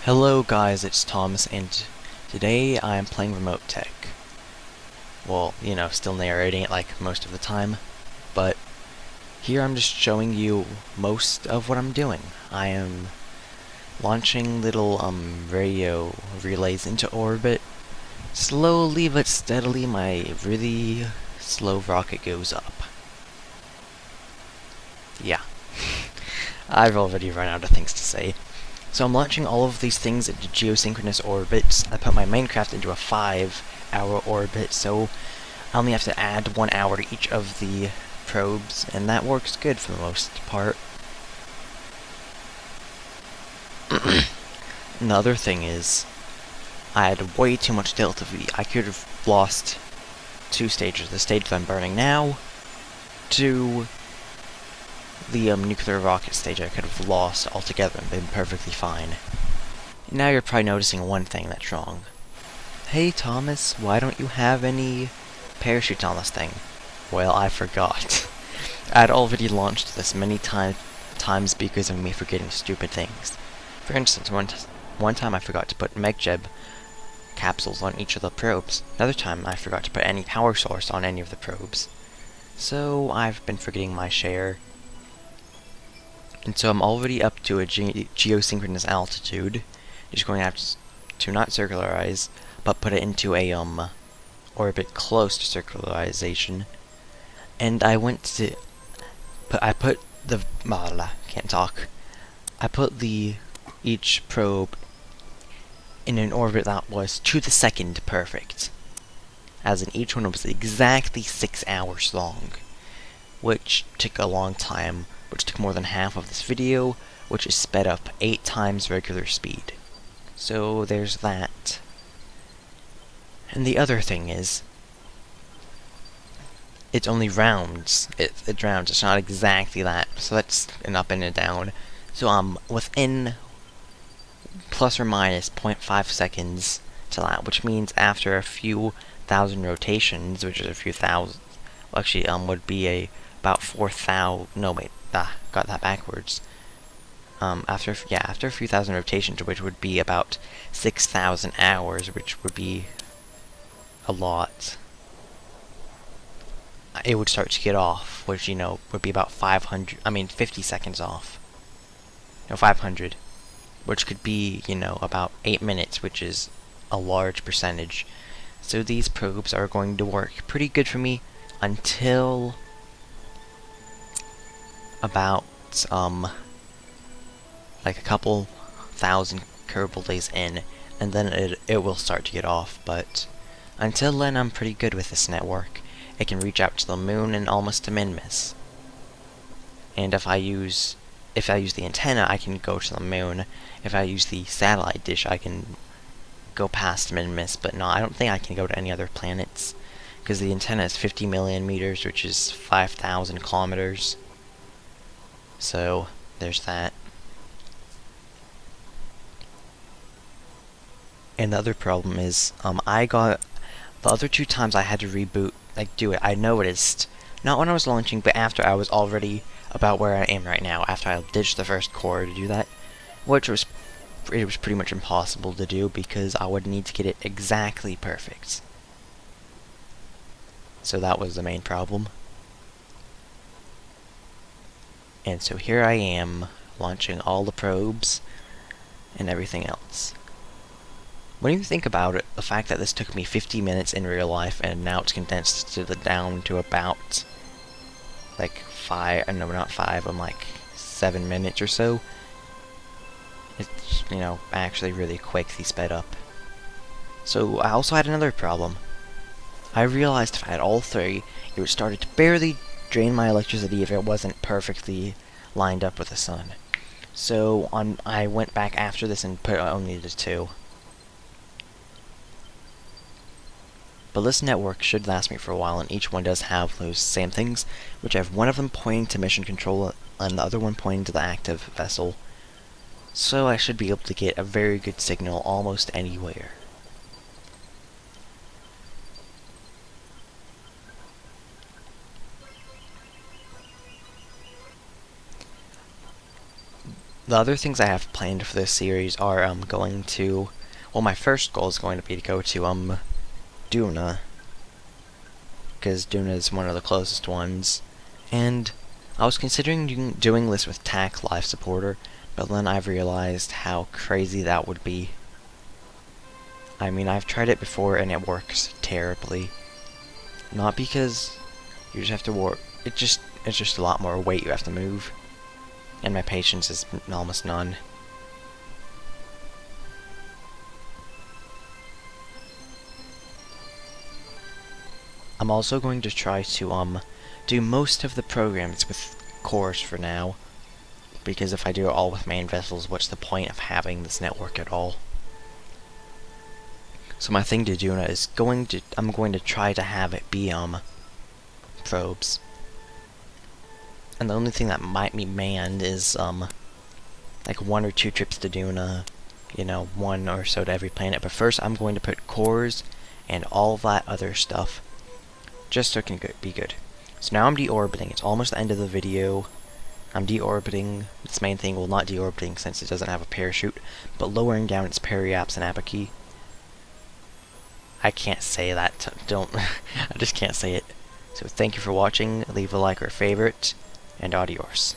Hello guys, it's Thomas, and today I am playing remotetech. Well, still narrating it like most of the time, but here I'm just showing you most of what I'm doing. I am launching little radio relays into orbit. Slowly but steadily my really slow rocket goes up. Yeah. I've already run out of things to say. So I'm launching all of these things into geosynchronous orbits. I put my Minecraft into a 5-hour orbit, so I only have to add 1 hour to each of the probes, and that works good for the most part. Another thing is, I had way too much delta V. I could have lost 2 stages. The stage that I'm burning now, to the nuclear rocket stage I could have lost altogether and been perfectly fine. Now you're probably noticing one thing that's wrong. Hey Thomas, why don't you have any parachutes on this thing? Well, I forgot. I'd already launched this many times because of me forgetting stupid things. For instance, one time I forgot to put MegJeb capsules on each of the probes. Another time I forgot to put any power source on any of the probes. So I've been forgetting my share. And so I'm already up to a geosynchronous altitude. Just going to have to not circularize, but put it into a orbit close to circularization. And I went to I put the can't talk. I put each probe in an orbit that was to the second perfect. As in each one was exactly 6 hours long, which took a long time, which took more than half of this video, which is sped up 8 times regular speed. So there's that. And the other thing is, it only rounds. It rounds. It's not exactly that. So that's an up and a down. So I'm within plus or minus 0.5 seconds to that, which means after a few thousand rotations, which is a few thousand, well, actually would be about 4,000. No wait, got that backwards. After a few thousand rotations, which would be about 6,000 hours, which would be a lot. It would start to get off, which, would be about 50 seconds off. 500. Which could be, about 8 minutes, which is a large percentage. So these probes are going to work pretty good for me until about, like a couple thousand Kerbal days in, and then it will start to get off, but until then I'm pretty good with this network. It can reach out to the moon and almost to min-miss. And if I use the antenna, I can go to the moon. If I use the satellite dish, I can go past min-miss, but no, I don't think I can go to any other planets, because the antenna is 50 million meters, which is 5,000 kilometers. So, there's that. And the other problem is, the other 2 times I had to reboot, I noticed, not when I was launching, but after I was already about where I am right now, after I ditched the first core to do that, which was pretty much impossible to do because I would need to get it exactly perfect. So that was the main problem. And so here I am, launching all the probes and everything else. When you think about it, the fact that this took me 50 minutes in real life and now it's condensed down to about like 7 minutes or so, it's, actually really quickly sped up. So I also had another problem. I realized if I had all 3, it would start to barely drain my electricity if it wasn't perfectly lined up with the sun. So I went back after this and put only the 2. But this network should last me for a while, and each one does have those same things, which I have one of them pointing to mission control and the other one pointing to the active vessel. So I should be able to get a very good signal almost anywhere. The other things I have planned for this series are going to, well, my first goal is going to be to go to Duna, because Duna is one of the closest ones, and I was considering doing this with TAC Live Supporter, but then I've realized how crazy that would be. I mean, I've tried it before and it works terribly. Not because you just have to work, it's just a lot more weight you have to move, and my patience is almost none. I'm also going to try to do most of the programs with cores for now, because if I do it all with main vessels, what's the point of having this network at all? So my thing to do now is I'm going to try to have it be probes. And the only thing that might be manned is like 1 or 2 trips to Duna, you know, 1 or so to every planet. But first I'm going to put cores and all that other stuff, just so it can be good. So now I'm deorbiting. It's almost the end of the video. I'm deorbiting. Its main thing, well, not deorbiting since it doesn't have a parachute, but lowering down its periaps and apoky. I can't say that. Don't. I just can't say it. So thank you for watching. Leave a like or a favorite, and adios.